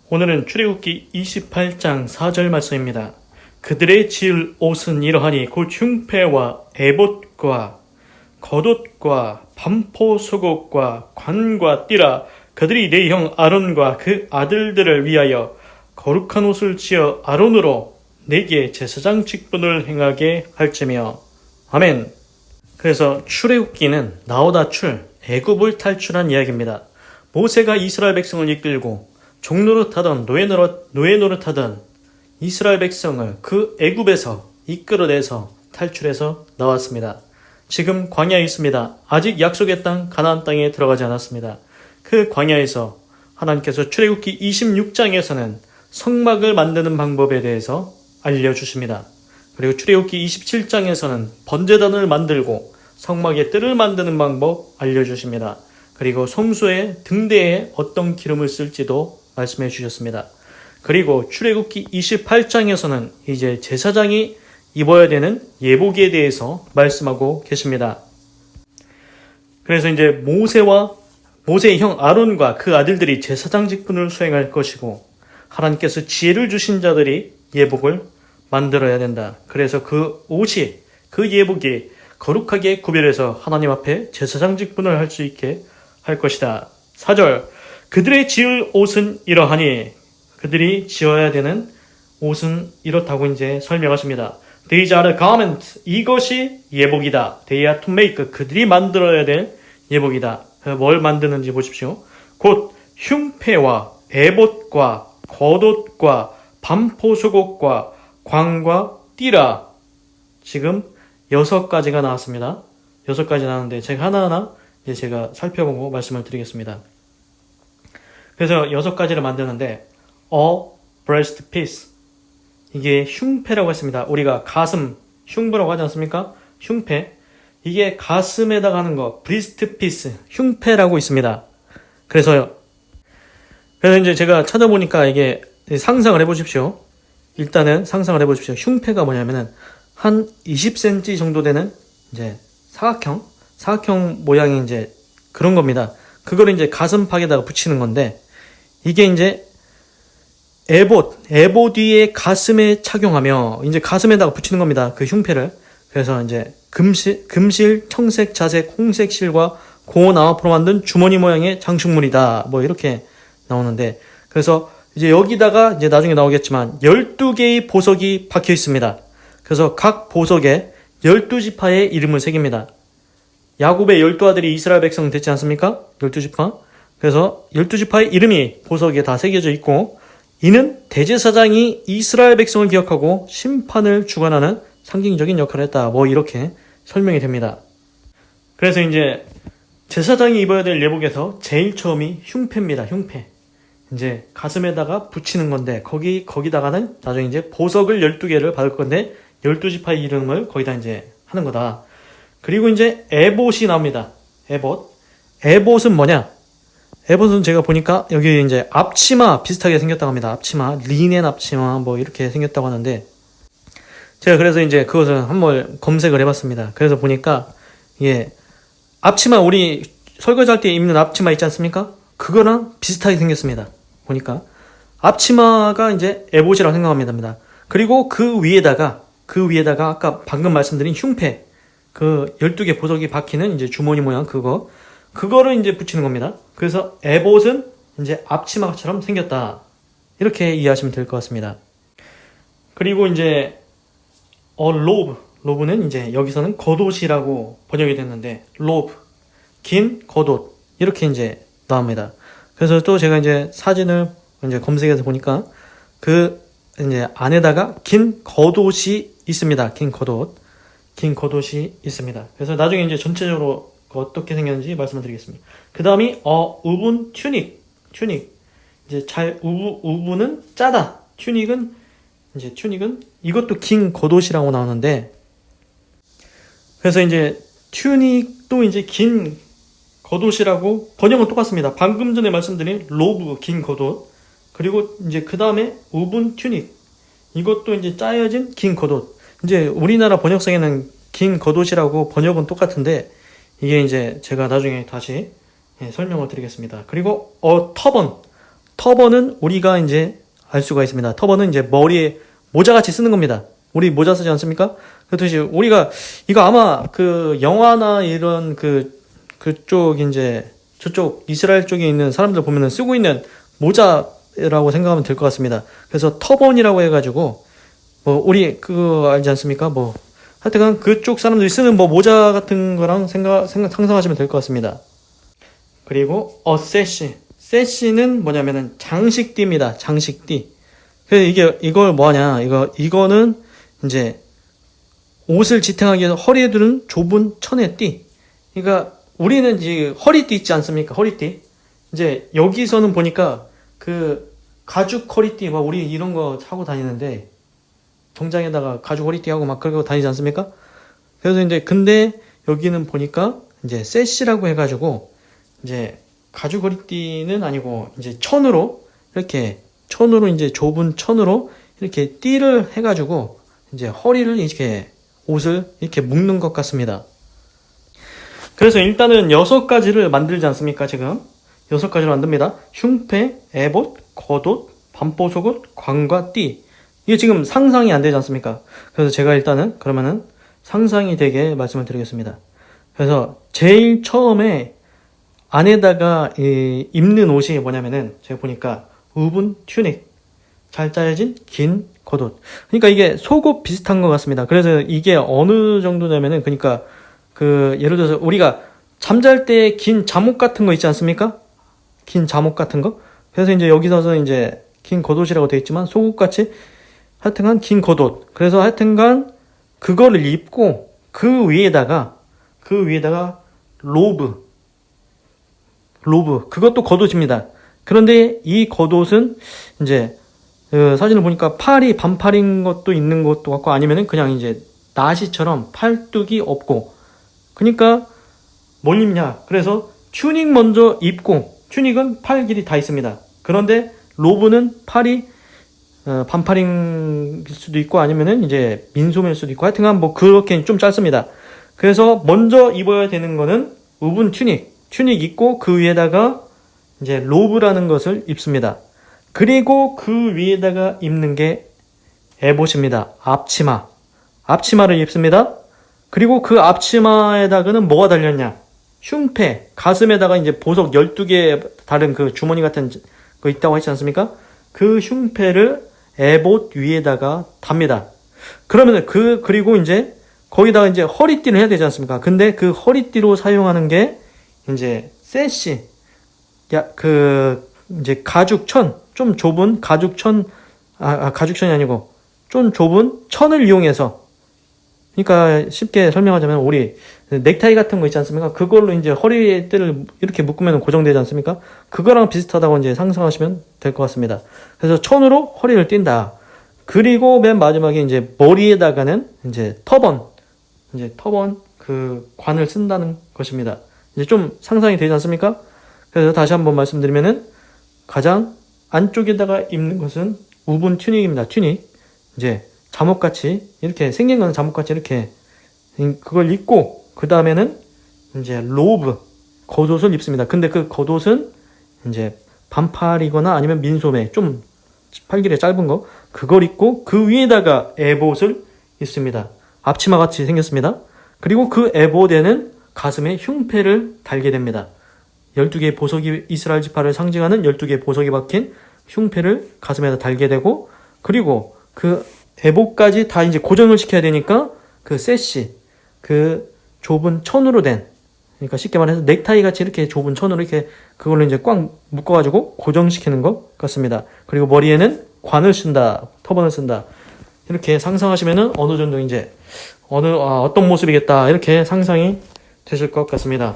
오늘은 출애굽기 28장 4절 말씀입니다. 그들의 지을 옷은 이러하니 곧 흉패와 에봇과 겉옷과 반포 속옷과 관과 띠라. 그들이 내 형 아론과 그 아들들을 위하여 거룩한 옷을 지어 아론으로 내게 제사장 직분을 행하게 할지며. 아멘. 그래서 출애굽기는 나오다 애굽을 탈출한 이야기입니다. 모세가 이스라엘 백성을 이끌고 종노릇하던 노예노릇하던 이스라엘 백성을 그 애굽에서 이끌어내서 탈출해서 나왔습니다. 지금 광야에 있습니다. 아직 약속의 땅 가나안 땅에 들어가지 않았습니다. 그 광야에서 하나님께서 출애굽기 26장에서는 성막을 만드는 방법에 대해서 알려주십니다. 그리고 출애굽기 27장에서는 번제단을 만들고 성막의 뜰을 만드는 방법 알려주십니다. 그리고 성소의 등대에 어떤 기름을 쓸지도 말씀해 주셨습니다. 그리고 출애굽기 28장에서는 이제 제사장이 입어야 되는 예복에 대해서 말씀하고 계십니다. 그래서 이제 모세의 형 아론과 그 아들들이 제사장 직분을 수행할 것이고 하나님께서 지혜를 주신 자들이 예복을 만들어야 된다. 그래서 그 예복이 거룩하게 구별해서 하나님 앞에 제사장 직분을 할 수 있게 할 것이다. 4절 그들의 지을 옷은 이러하니 그들이 지어야 되는 옷은 이렇다고 이제 설명하십니다. These are the garments. 이것이 예복이다. They are to make. 그들이 만들어야 될 예복이다. 뭘 만드는지 보십시오. 곧 흉패와 에봇과 겉옷과 반포 속옷과 관과 띠라. 지금 6가지가 나왔습니다. 6가지 나왔는데 제가 하나하나 이제 제가 살펴보고 말씀을 드리겠습니다. 그래서 6가지를 만드는데 breast piece. 이게 흉패라고 했습니다. 우리가 가슴, 흉부라고 하지 않습니까? 흉패. 이게 가슴에다가 하는 거, breast piece, 흉패라고 있습니다. 그래서 이제 제가 찾아보니까 이게 상상을 해보십시오. 일단은 상상을 해보십시오. 흉패가 뭐냐면은 한 20cm 정도 되는 이제 사각형 모양의 이제 그런 겁니다. 그걸 이제 가슴팍에다가 붙이는 건데 이게 이제 에봇 위에 가슴에 착용하며 이제 가슴에다가 붙이는 겁니다. 그 흉패를. 그래서 이제 금실, 청색, 자색, 홍색 실과 고운 암화포로 만든 주머니 모양의 장식물이다. 뭐 이렇게 나오는데 그래서 이제 여기다가 이제 나중에 나오겠지만 12개의 보석이 박혀 있습니다. 그래서 각 보석에 12지파의 이름을 새깁니다. 야곱의 12아들이 이스라엘 백성 됐지 않습니까? 12지파. 그래서 12지파의 이름이 보석에 다 새겨져 있고 이는 대제사장이 이스라엘 백성을 기억하고 심판을 주관하는 상징적인 역할을 했다. 뭐 이렇게 설명이 됩니다. 그래서 이제 제사장이 입어야 될 예복에서 제일 처음이 흉패입니다. 흉패. 이제 가슴에다가 붙이는 건데 거기다가는 나중에 이제 보석을 12개를 받을 건데 12지파의 이름을 거기다 이제 하는 거다. 그리고 이제 에봇이 나옵니다. 에봇은 뭐냐? 에봇은 제가 보니까 여기 이제 앞치마 비슷하게 생겼다고 합니다. 앞치마, 리넨 앞치마 뭐 이렇게 생겼다고 하는데 제가 그래서 이제 그것을 한번 검색을 해봤습니다. 그래서 보니까 예, 앞치마 우리 설거지할 때 입는 앞치마 있지 않습니까? 그거랑 비슷하게 생겼습니다. 보니까 앞치마가 이제 에봇이라고 생각합니다. 그리고 그 위에다가 아까 방금 말씀드린 흉패 그 12개 보석이 박히는 이제 주머니 모양 그거를 이제 붙이는 겁니다. 그래서 에봇은 이제 앞치마처럼 생겼다. 이렇게 이해하시면 될 것 같습니다. 그리고 이제 로브는 이제 여기서는 겉옷이라고 번역이 됐는데 로브, 긴 겉옷 이렇게 이제 나옵니다. 그래서 또 제가 이제 사진을 이제 검색해서 보니까 그 이제 안에다가 긴 겉옷이 있습니다. 긴 겉옷이 있습니다. 그래서 나중에 이제 전체적으로 어떻게 생겼는지 말씀을 드리겠습니다. 그 다음이 우분 튜닉 이제 우분은 짜다. 튜닉은 이것도 긴 겉옷이라고 나오는데 그래서 이제 튜닉도 이제 긴 겉옷이라고 번역은 똑같습니다. 방금 전에 말씀드린 로브 긴 겉옷 그리고 이제 그 다음에 우분 튜닉 이것도 이제 짜여진 긴 겉옷. 이제 우리나라 번역성에는 긴 겉옷이라고 번역은 똑같은데 이게 이제 제가 나중에 다시 설명을 드리겠습니다. 그리고 터번 터번은 우리가 이제 알 수가 있습니다. 터번은 이제 머리에 모자같이 쓰는 겁니다. 우리 모자 쓰지 않습니까? 그렇듯이 우리가 이거 아마 그 영화나 이런 그쪽 이제 저쪽 이스라엘 쪽에 있는 사람들 보면은 쓰고 있는 모자라고 생각하면 될 것 같습니다. 그래서 터번이라고 해가지고 뭐 우리 그거 알지 않습니까? 뭐 하여튼 그쪽 사람들이 쓰는 뭐 모자 같은 거랑 상상하시면 될 것 같습니다. 그리고 세시는 뭐냐면은 장식띠입니다. 장식띠. 그래서 이걸 뭐냐? 이거는 이제 옷을 지탱하기 위해서 허리에 두는 좁은 천의 띠. 그러니까 우리는 이제 허리띠 있지 않습니까? 허리띠. 이제 여기서는 보니까 그 가죽 허리띠 막 우리 이런 거 하고 다니는데 정장에다가 가죽 허리띠 하고 막 그러고 다니지 않습니까? 그래서 이제 근데 여기는 보니까 이제 세시라고 해가지고 이제 가죽 허리띠는 아니고 이제 천으로 이제 좁은 천으로 이렇게 띠를 해가지고 이제 허리를 이렇게 옷을 이렇게 묶는 것 같습니다. 그래서 일단은 6가지를 만들지 않습니까? 지금 6가지를 만듭니다. 흉패, 에봇, 겉옷, 반포속옷, 관과 띠. 이게 지금 상상이 안 되지 않습니까? 그래서 제가 일단은 그러면은 상상이 되게 말씀을 드리겠습니다. 그래서 제일 처음에 안에다가 입는 옷이 뭐냐면은 제가 보니까 우분 튜닉, 잘 짜여진 긴 겉옷. 그러니까 이게 속옷 비슷한 것 같습니다. 그래서 이게 어느 정도냐면은 그러니까 그 예를 들어서 우리가 잠잘 때 긴 잠옷 같은 거 있지 않습니까? 긴 잠옷 같은 거. 그래서 이제 여기서 이제 긴 겉옷이라고 되어 있지만 속옷같이 하여튼간 긴 겉옷. 그래서 하여튼간 그거를 입고 그 위에다가 로브 그것도 겉옷입니다. 그런데 이 겉옷은 이제 사진을 보니까 팔이 반팔인 것도 있는 것도 같고 아니면은 그냥 이제 나시처럼 팔뚝이 없고 그러니까 뭘 입냐? 그래서 튜닉 먼저 입고 튜닉은 팔 길이 다 있습니다. 그런데 로브는 팔이 반팔인 수도 있고 아니면은 이제 민소매일 수도 있고 하여튼간 뭐 그렇게 좀 짧습니다. 그래서 먼저 입어야 되는 거는 우분 튜닉 입고 그 위에다가 이제 로브라는 것을 입습니다. 그리고 그 위에다가 입는 게 에봇입니다. 앞치마를 입습니다. 그리고 그 앞치마에다가는 뭐가 달렸냐? 흉패, 가슴에다가 이제 보석 12개 다른 그 주머니 같은 거 있다고 했지 않습니까? 그 흉패를 에봇 위에다가 답니다. 그러면 그리고 이제 거기다가 이제 허리띠를 해야 되지 않습니까? 근데 그 허리띠로 사용하는 게 이제 세시, 이제 가죽천, 좀 좁은 가죽천이 아니고 좀 좁은 천을 이용해서 그러니까 쉽게 설명하자면 우리 넥타이 같은 거 있지 않습니까? 그걸로 이제 허리띠를 이렇게 묶으면 고정되지 않습니까? 그거랑 비슷하다고 이제 상상하시면 될 것 같습니다. 그래서 천으로 허리를 띈다. 그리고 맨 마지막에 이제 머리에다가는 이제 터번 그 관을 쓴다는 것입니다. 이제 좀 상상이 되지 않습니까? 그래서 다시 한번 말씀드리면은 가장 안쪽에다가 입는 것은 우분 튜닉입니다. 튜닉. 이제 잠옷같이 이렇게 생긴 건 잠옷같이 이렇게 그걸 입고 그 다음에는 이제 로브 겉옷을 입습니다. 근데 그 겉옷은 이제 반팔이거나 아니면 민소매 좀 팔길이 짧은 거 그걸 입고 그 위에다가 에봇을 입습니다. 앞치마 같이 생겼습니다. 그리고 그 에봇에는 가슴에 흉패를 달게 됩니다. 12개의 보석이 이스라엘 지파를 상징하는 12개의 보석이 박힌 흉패를 가슴에다 달게 되고 그리고 그 에봇까지 다 이제 고정을 시켜야 되니까 그 세시 그 좁은 천으로 된 그러니까 쉽게 말해서 넥타이 같이 이렇게 좁은 천으로 이렇게 그걸로 이제 꽉 묶어가지고 고정시키는 것 같습니다. 그리고 머리에는 관을 쓴다, 터번을 쓴다. 이렇게 상상하시면은 어느 정도 이제 어떤 모습이겠다 이렇게 상상이 되실 것 같습니다.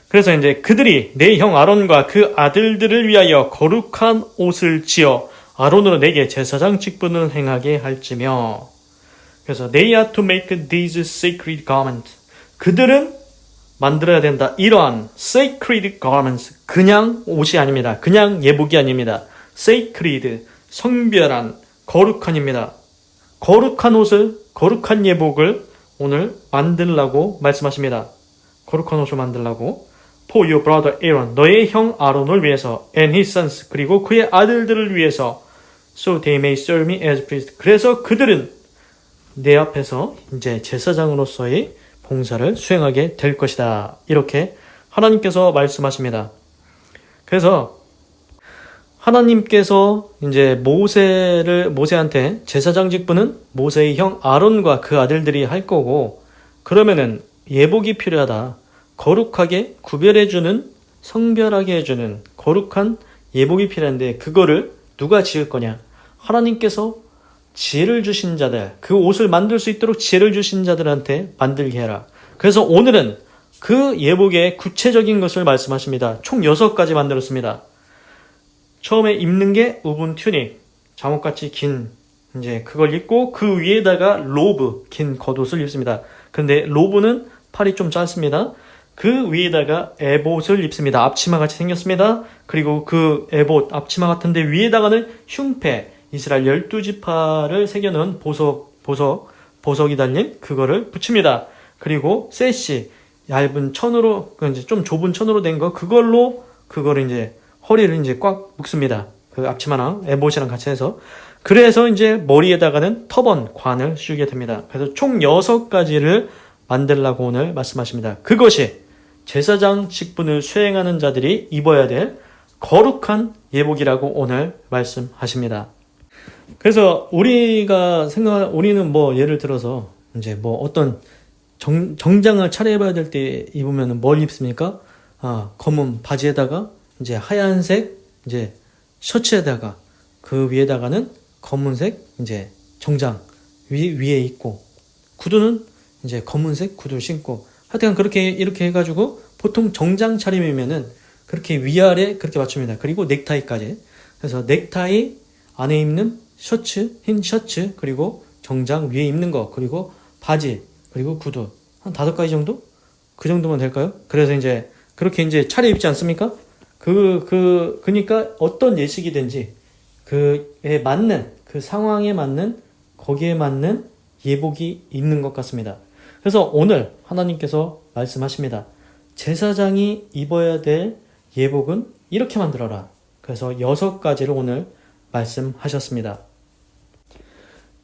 그래서 이제 그들이 내 형 아론과 그 아들들을 위하여 거룩한 옷을 지어 아론으로 내게 제사장 직분을 행하게 할지며. 그래서 they are to make these sacred garments. 그들은 만들어야 된다. 이러한 sacred garments. 그냥 옷이 아닙니다. 그냥 예복이 아닙니다. sacred, 성별한, 거룩한입니다. 거룩한 옷을, 거룩한 예복을 오늘 만들라고 말씀하십니다. 거룩한 옷을 만들라고. for your brother Aaron, 너의 형 아론을 위해서, and his sons, 그리고 그의 아들들을 위해서, so they may serve me as priest. 그래서 그들은 내 앞에서 이제 제사장으로서의 봉사를 수행하게 될 것이다. 이렇게 하나님께서 말씀하십니다. 그래서 하나님께서 이제 모세한테 제사장 직분은 모세의 형 아론과 그 아들들이 할 거고, 그러면은 예복이 필요하다. 거룩하게 구별해주는, 성별하게 해주는 거룩한 예복이 필요한데 그거를 누가 지을 거냐? 하나님께서 지혜를 주신 자들, 그 옷을 만들 수 있도록 지혜를 주신 자들한테 만들게 해라. 그래서 오늘은 그 예복의 구체적인 것을 말씀하십니다. 총 6가지 만들었습니다. 처음에 입는 게 우분 튜닉, 잠옷같이 긴, 이제 그걸 입고 그 위에다가 로브, 긴 겉옷을 입습니다. 근데 로브는 팔이 좀 짧습니다. 그 위에다가 에봇을 입습니다. 앞치마 같이 생겼습니다. 그리고 그 에봇, 앞치마 같은데 위에다가는 흉패, 이스라엘 12지파를 새겨놓은 보석이 달린 그거를 붙입니다. 그리고 세시, 얇은 천으로, 이제 좀 좁은 천으로 된 거, 그거를 이제 허리를 이제 꽉 묶습니다. 그 앞치마랑 에봇이랑 같이 해서. 그래서 이제 머리에다가는 터번, 관을 씌우게 됩니다. 그래서 총 6가지를 만들라고 오늘 말씀하십니다. 그것이 제사장 직분을 수행하는 자들이 입어야 될 거룩한 예복이라고 오늘 말씀하십니다. 그래서 우리는 뭐 예를 들어서 이제 뭐 어떤 정장을 차려입어야 될 때 입으면 뭘 입습니까? 검은 바지에다가 이제 하얀색 이제 셔츠에다가 그 위에다가는 검은색 이제 정장 위에 입고, 구두는 이제 검은색 구두를 신고, 하여튼 그렇게 이렇게 해가지고 보통 정장 차림이면은 그렇게 위아래 그렇게 맞춥니다. 그리고 넥타이까지. 그래서 넥타이 안에 입는 셔츠, 흰 셔츠, 그리고 정장 위에 입는 거, 그리고 바지, 그리고 구두. 한 5가지 정도? 그 정도면 될까요? 그래서 이제 그렇게 이제 차려입지 않습니까? 그니까 어떤 예식이든지 그에 맞는, 그 상황에 맞는, 거기에 맞는 예복이 있는 것 같습니다. 그래서 오늘 하나님께서 말씀하십니다. 제사장이 입어야 될 예복은 이렇게 만들어라. 그래서 6가지를 오늘 말씀하셨습니다.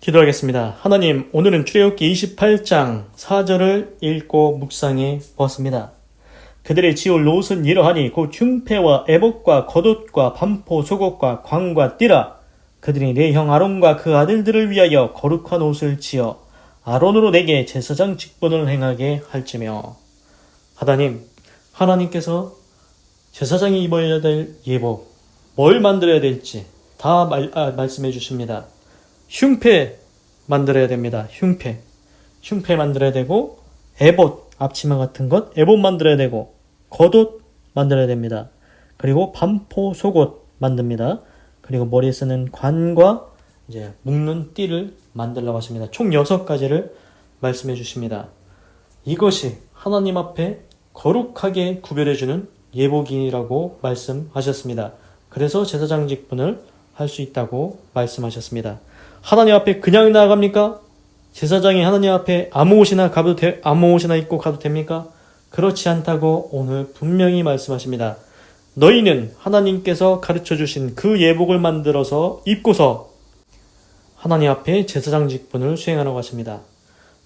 기도하겠습니다. 하나님, 오늘은 출애굽기 28장 4절을 읽고 묵상해 보았습니다. 그들의 지을 옷은 이러하니 곧 흉패와 에봇과 겉옷과 반포 속옷과 광과 띠라. 그들이 내 형 아론과 그 아들들을 위하여 거룩한 옷을 지어 아론으로 내게 제사장 직분을 행하게 할지며. 하나님께서 제사장이 입어야 될 예복, 뭘 만들어야 될지 다 말씀해 주십니다. 흉패 만들어야 됩니다. 흉패 만들어야 되고, 에봇, 앞치마 같은 것, 에봇 만들어야 되고, 겉옷 만들어야 됩니다. 그리고 반포 속옷 만듭니다. 그리고 머리에 쓰는 관과 이제 묶는 띠를 만들라고 하십니다. 총 6가지를 말씀해 주십니다. 이것이 하나님 앞에 거룩하게 구별해주는 예복이라고 말씀하셨습니다. 그래서 제사장 직분을 할 수 있다고 말씀하셨습니다. 하나님 앞에 그냥 나아갑니까? 제사장이 하나님 앞에 아무 옷이나 입고 가도 됩니까? 그렇지 않다고 오늘 분명히 말씀하십니다. 너희는 하나님께서 가르쳐 주신 그 예복을 만들어서 입고서 하나님 앞에 제사장 직분을 수행하라고 하십니다.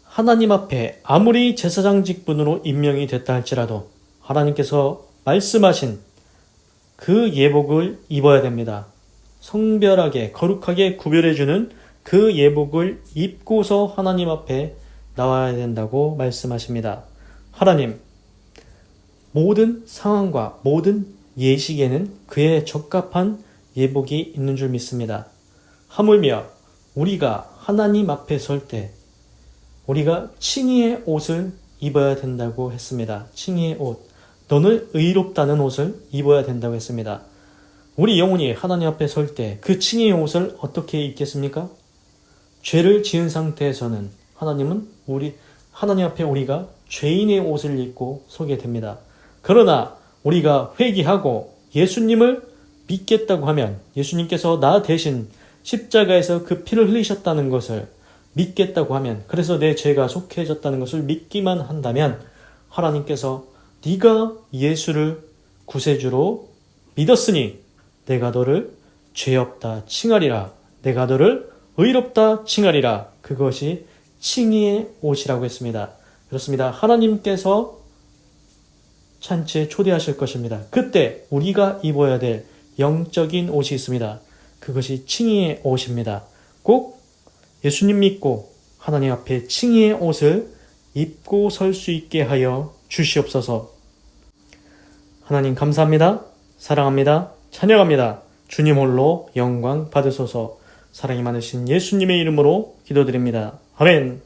하나님 앞에 아무리 제사장 직분으로 임명이 됐다 할지라도 하나님께서 말씀하신 그 예복을 입어야 됩니다. 성별하게 거룩하게 구별해주는 그 예복을 입고서 하나님 앞에 나와야 된다고 말씀하십니다. 하나님, 모든 상황과 모든 예식에는 그에 적합한 예복이 있는 줄 믿습니다. 하물며 우리가 하나님 앞에 설 때 우리가 칭의의 옷을 입어야 된다고 했습니다. 칭의의 옷, 너는 의롭다는 옷을 입어야 된다고 했습니다. 우리 영혼이 하나님 앞에 설 때 그 칭의의 옷을 어떻게 입겠습니까? 죄를 지은 상태에서는 하나님 앞에 우리가 죄인의 옷을 입고 서게 됩니다. 그러나 우리가 회개하고 예수님을 믿겠다고 하면, 예수님께서 나 대신 십자가에서 그 피를 흘리셨다는 것을 믿겠다고 하면, 그래서 내 죄가 속해졌다는 것을 믿기만 한다면 하나님께서 네가 예수를 구세주로 믿었으니 내가 너를 죄 없다 칭하리라. 내가 너를 의롭다 칭하리라. 그것이 칭의의 옷이라고 했습니다. 그렇습니다. 하나님께서 잔치에 초대하실 것입니다. 그때 우리가 입어야 될 영적인 옷이 있습니다. 그것이 칭의의 옷입니다. 꼭 예수님 믿고 하나님 앞에 칭의의 옷을 입고 설 수 있게 하여 주시옵소서. 하나님 감사합니다. 사랑합니다. 찬양합니다. 주님 홀로 영광 받으소서. 사랑이 많으신 예수님의 이름으로 기도드립니다. 아멘.